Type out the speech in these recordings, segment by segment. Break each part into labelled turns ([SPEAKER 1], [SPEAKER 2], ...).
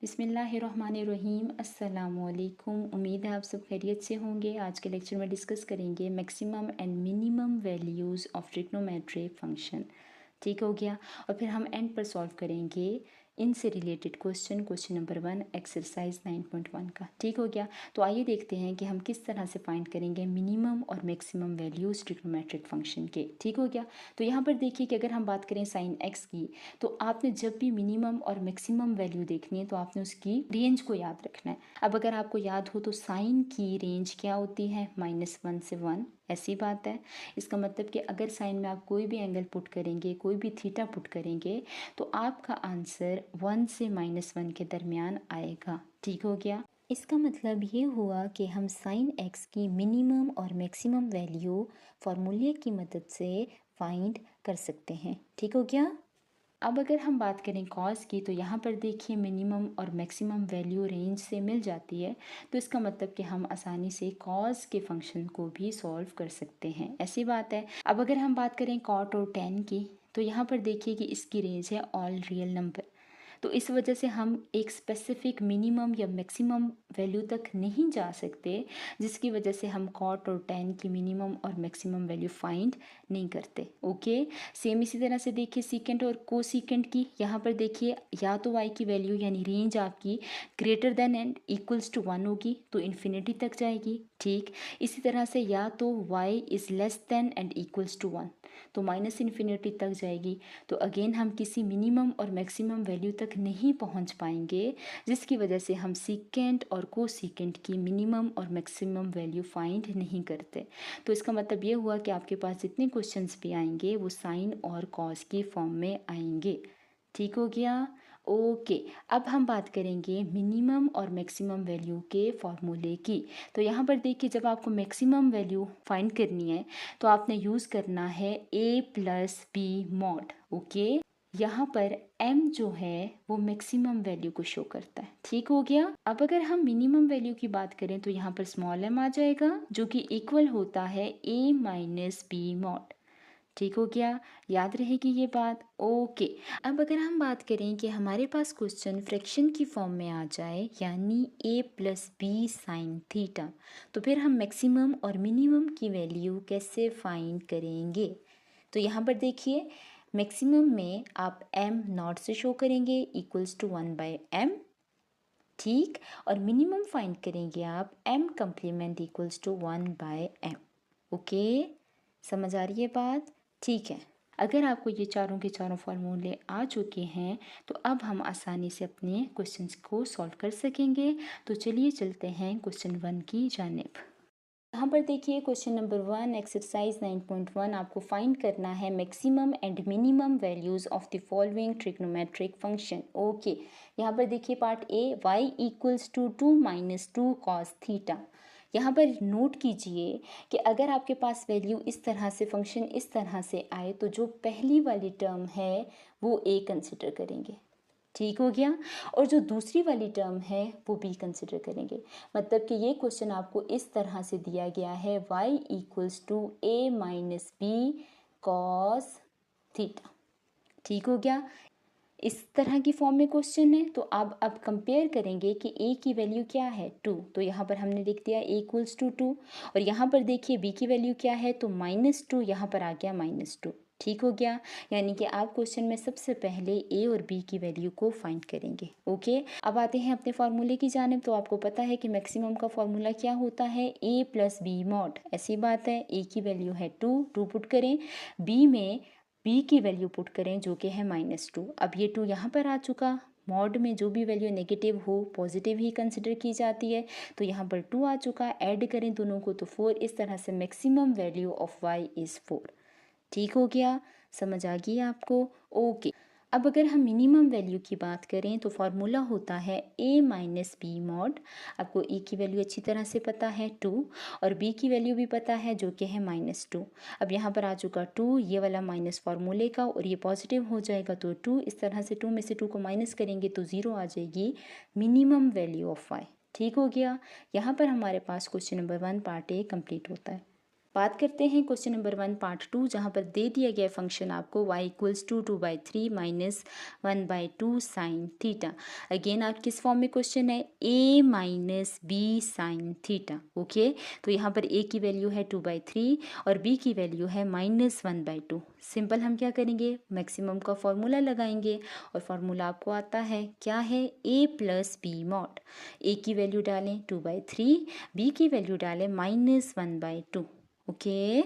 [SPEAKER 1] बिस्मिल्लाहिर्रहमानिर्रहीम। अस्सलामुअलैकुम। उम्मीद है आप सब खैरियत से होंगे। आज के लेक्चर में डिस्कस करेंगे maximum and minimum values of trigonometric function. ठीक हो गया। और फिर हम एंड पर सॉल्व करेंगे इनसे रिलेटेड क्वेश्चन नंबर 1 एक्सरसाइज 9.1 का। ठीक हो गया। तो आइए देखते हैं कि हम किस तरह से फाइंड करेंगे मिनिमम और मैक्सिमम वैल्यूज़ ट्रिग्नोमेट्रिक फंक्शन के। ठीक हो गया। तो यहाँ पर देखिए कि अगर हम बात करें साइन एक्स की, तो आपने जब भी मिनिमम और मैक्सिमम वैल्यू देखनी है तो आपने उसकी रेंज को याद रखना है। अब अगर आपको याद हो तो साइन की रेंज क्या होती है, -1 से 1। ऐसी बात है। इसका मतलब कि अगर साइन में आप कोई भी एंगल पुट करेंगे, कोई भी थीटा पुट करेंगे, तो आपका आंसर 1 से -1 के दरमियान आएगा। ठीक हो गया। इसका मतलब ये हुआ कि हम साइन एक्स की मिनिमम और मैक्सिमम वैल्यू फार्मूले की मदद से फाइंड कर सकते हैं। ठीक हो गया। अब अगर हम बात करें कॉस की, तो यहाँ पर देखिए मिनिमम और मैक्सिमम वैल्यू रेंज से मिल जाती है। तो इसका मतलब कि हम आसानी से कॉस के फंक्शन को भी सॉल्व कर सकते हैं। ऐसी बात है। अब अगर हम बात करें कॉट और टेन की, तो यहाँ पर देखिए कि इसकी रेंज है ऑल रियल नंबर। तो इस वजह से हम एक स्पेसिफिक मिनिमम या मैक्सिमम वैल्यू तक नहीं जा सकते, जिसकी वजह से हम कॉट और टेन की मिनिमम और मैक्सिमम वैल्यू फाइंड नहीं करते। ओके। सेम इसी तरह से देखिए सीकेंट और को सीकेंट की। यहाँ पर देखिए या तो y की वैल्यू यानी रेंज आपकी greater than and equals to 1 होगी तो इन्फिनिटी तक जाएगी। ठीक। इसी तरह से या तो y is less than and equals to 1 तो माइनस इन्फिनिटी तक जाएगी। तो अगेन हम किसी मिनिमम और मैक्सिमम वैल्यू तक नहीं पहुंच पाएंगे, जिसकी वजह से हम सीकेंट और को सीकेंट की मिनिमम और मैक्सिमम वैल्यू फाइंड नहीं करते। तो इसका मतलब ये हुआ कि आपके पास जितने क्वेश्चंस भी आएंगे वो साइन और कॉस की फॉर्म में आएंगे। ठीक हो गया। ओके। अब हम बात करेंगे मिनिमम और मैक्सिमम वैल्यू के फॉर्मूले की। तो यहाँ पर देखिए जब आपको मैक्सिमम वैल्यू फाइंड करनी है तो आपने यूज़ करना है a+b मॉड। ओके। यहाँ पर m जो है वो मैक्सिमम वैल्यू को शो करता है। ठीक हो गया। अब अगर हम मिनिमम वैल्यू की बात करें तो यहाँ पर स्मॉल m आ जाएगा जो कि इक्वल होता है a-b मॉड। ठीक हो गया। याद रहेगी ये बात। ओके। अब अगर हम बात करें कि हमारे पास क्वेश्चन फ्रैक्शन की फॉर्म में आ जाए यानी a+b साइन थीटा, तो फिर हम मैक्सिमम और मिनिमम की वैल्यू कैसे फाइंड करेंगे। तो यहाँ पर देखिए मैक्सिमम में आप m नॉट से शो करेंगे इक्वल्स टू 1/m। ठीक। और मिनिमम फाइंड करेंगे आप m complement equals to 1/m। Okay. समझ आ रही है बात। ठीक है। अगर आपको ये चारों के चारों फार्मूले आ चुके हैं तो अब हम आसानी से अपने क्वेश्चंस को सॉल्व कर सकेंगे। तो चलिए चलते हैं क्वेश्चन 1 की जानिब। यहाँ पर देखिए क्वेश्चन नंबर 1 एक्सरसाइज 9.1 आपको फाइंड करना है maximum and minimum values of the following trigonometric function. Okay. यहाँ पर देखिए part A y equals to 2 - 2 cos theta. यहाँ पर नोट कीजिए कि अगर आपके पास वैल्यू इस तरह से फंक्शन इस तरह से आए तो जो पहली वाली टर्म है वो a कंसिडर करेंगे। ठीक हो गया। और जो दूसरी वाली टर्म है वो बी कंसिडर करेंगे। मतलब कि ये क्वेश्चन आपको इस तरह से दिया गया है y equals to a-b cos theta. ठीक हो गया। इस तरह की फॉर्म में क्वेश्चन है। तो अब कंपेयर करेंगे कि a की वैल्यू क्या है 2, तो यहाँ पर हमने लिख दिया a इक्वल्स टू 2। और यहाँ पर देखिए b की वैल्यू क्या है तो -2, यहाँ पर आ गया -2। ठीक हो गया। यानी कि आप क्वेश्चन में सबसे पहले a और b की वैल्यू को फाइंड करेंगे। ओके। अब आते हैं अपने फार्मूले की जानिब। तो आपको पता है कि मैक्सिमम का फार्मूला क्या होता है a+b मॉड। ऐसी बात है। a की वैल्यू है 2 पुट करें, b में b की वैल्यू पुट करें जो कि है -2। अब ये 2 यहाँ पर आ चुका। मॉड में जो भी वैल्यू नेगेटिव हो पॉजिटिव ही कंसिडर की जाती है। तो यहाँ पर 2 आ चुका। ऐड करें दोनों को तो 4। इस तरह से maximum value of y is 4। ठीक हो गया। समझ आ गई आपको। ओके। अब अगर हम मिनिमम वैल्यू की बात करें तो फार्मूला होता है a-b मॉड। आपको e की वैल्यू अच्छी तरह से पता है 2 और b की वैल्यू भी पता है जो कि है -2। अब यहाँ पर आ चुका 2, ये वाला माइनस फार्मूले का और ये पॉजिटिव हो जाएगा तो 2। इस तरह से 2 में से 2 को माइनस करेंगे तो 0 आ जाएगी मिनिमम वैल्यू ऑफ y। ठीक हो गया। यहाँ पर हमारे पास question number 1 part A complete होता है। बात करते हैं क्वेश्चन नंबर 1 पार्ट 2, जहाँ पर दे दिया गया फंक्शन आपको y equals to 2/3 minus 1/2 sine theta. Again आप किस फॉर्म में क्वेश्चन है, a minus B sine theta. Okay, तो यहाँ पर a की वैल्यू है 2/3 और b की वैल्यू है माइनस 1/2। सिंपल हम क्या करेंगे, मैक्सिमम का फॉर्मूला लगाएंगे और फॉर्मूला आपको आता है, क्या है, a plus B mod. a की वैल्यू डालें 2/3, b की वैल्यू डालें माइनस 1/2। ओके,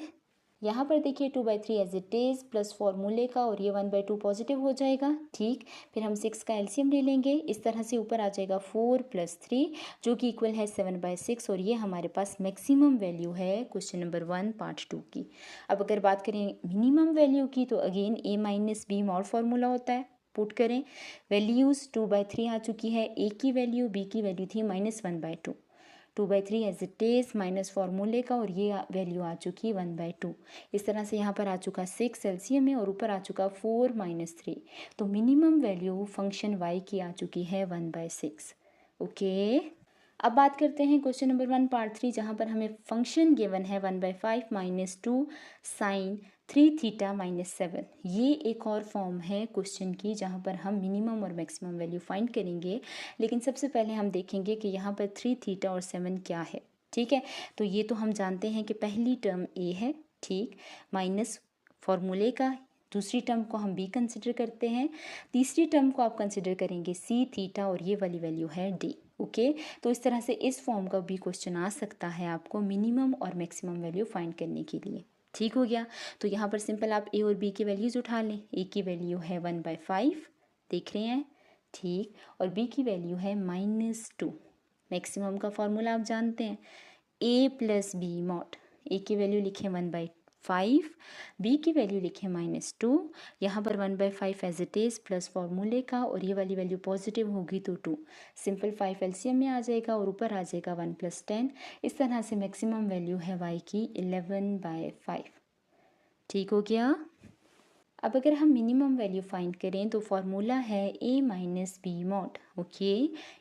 [SPEAKER 1] यहाँ पर देखिए 2/3 एज इट इज़ प्लस फॉर्मूले का और ये 1/2 पॉजिटिव हो जाएगा। ठीक, फिर हम 6 का एलसीएम ले लेंगे, इस तरह से ऊपर आ जाएगा 4 + 3 जो कि इक्वल है 7/6 और ये हमारे पास मैक्सिमम वैल्यू है क्वेश्चन नंबर 1 पार्ट 2 की। अब अगर बात करें मिनिमम वैल्यू की तो again a minus B mod formula होता है, पुट करें, वैल्यूज़ 2/3 आ चुकी है, a की वैल्यू, b की वैल्यू थी minus 1/2, 2/3 as it is minus फॉर्मूले का और ये वैल्यू आ चुकी 1/2। इस तरह से यहाँ पर आ चुका 6 एलसीएम में और ऊपर आ चुका 4 - 3। तो मिनिमम वैल्यू फंक्शन y की आ चुकी है 1/6। ओके, अब बात करते हैं क्वेश्चन नंबर 1 पार्ट 3, जहाँ पर हमें फंक्शन गिवन है 1/5 माइनस 2 साइन 3 थीटा माइनस 7। ये एक और फॉर्म है क्वेश्चन की जहाँ पर हम मिनिमम और मैक्सिमम वैल्यू फाइंड करेंगे, लेकिन सबसे पहले हम देखेंगे कि यहाँ पर 3 थीटा और 7 क्या है। ठीक है, तो ये तो हम जानते हैं कि पहली टर्म a है, ठीक, माइनस फॉर्मूले का, दूसरी टर्म को हम b कंसिडर करते हैं, तीसरी टर्म को आप कंसिडर करेंगे c थीटा और ये वाली वैल्यू है d। ओके, तो इस तरह से इस फॉर्म का भी क्वेश्चन आ सकता है आपको मिनिमम और मैक्सिमम वैल्यू फाइंड करने के लिए। ठीक हो गया, तो यहाँ पर सिंपल आप a और b की वैल्यूज़ उठा लें। a की वैल्यू है 1/5, देख रहे हैं, ठीक, और b की वैल्यू है -2। मैक्सिमम का फॉर्मूला आप जानते हैं, a plus B mod. a की वैल्यू लिखें 1/5, b की वैल्यू लिखें -2। यहाँ पर 1/5 एज इट इज़ प्लस फॉर्मूले का और ये वाली वैल्यू पॉजिटिव होगी तो 2, सिंपल 5 एलसीएम में आ जाएगा और ऊपर आ जाएगा 1 + 10। इस तरह से मैक्सिमम वैल्यू है y की 11/5। ठीक हो गया। अब अगर हम मिनिमम वैल्यू फाइंड करें तो फॉर्मूला है a minus B mod. Okay,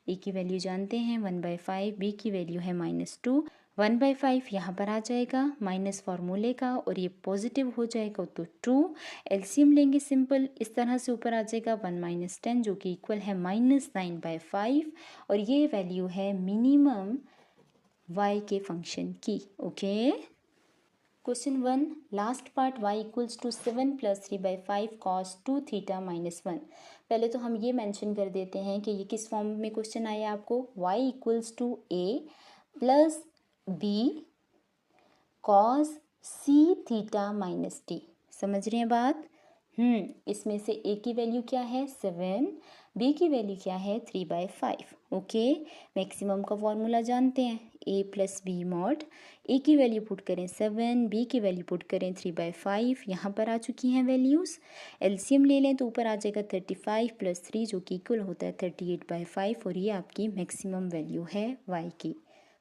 [SPEAKER 1] a की वैल्यू जानते हैं 1/5, b की वैल्यू है -2, 1/5 यहाँ पर आ जाएगा माइनस फार्मूले का और ये पॉजिटिव हो जाएगा तो 2, एलसीएम लेंगे सिंपल, इस तरह से ऊपर आ जाएगा 1 - 10 जो कि इक्वल है -9/5 और ये वैल्यू है मिनिमम y के फंक्शन की। Okay, question 1 last part, y equals to 7 + 3/5 cos 2 theta -1। पहले तो हम ये मेंशन कर देते हैं कि ये किस फॉर्म में क्वेश्चन आया आपको, y equals to a plus b cos c theta -t। समझ रहे हैं बात? इसमें से a की वैल्यू क्या है 7, b की वैल्यू क्या है 3/5। ओके, मैक्सिमम का फॉर्मूला जानते हैं, a plus B mod. a की वैल्यू पुट करें 7, b की वैल्यू पुट करें 3/5, यहाँ पर आ चुकी हैं वैल्यूज़, एलसीएम ले लें तो ऊपर आ जाएगा 35 + 3 जो कि इक्वल होता है 38/5 और ये आपकी मैक्सिमम वैल्यू है y की।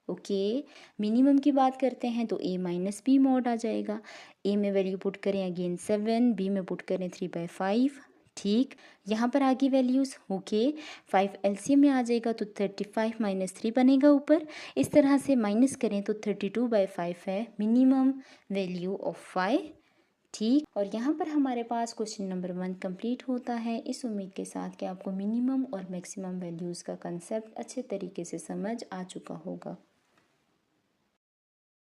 [SPEAKER 1] ओके, मिनिमम की बात करते हैं तो a माइनस बी मॉड आ जाएगा। a में वैल्यू पुट करें अगेन 7, b में पुट करें 3/5। ठीक, यहाँ पर आगे वैल्यूज़। ओके, 5 एलसीएम में आ जाएगा तो 35 - 3 बनेगा ऊपर, इस तरह से माइनस करें तो 32/5 है मिनिमम वैल्यू ऑफ y। ठीक, और यहाँ पर हमारे पास क्वेश्चन नंबर 1 कंप्लीट होता है, इस उम्मीद के साथ कि आपको मिनिमम और मैक्सिमम वैल्यूज़ का कंसेप्ट अच्छे तरीके से समझ आ चुका होगा।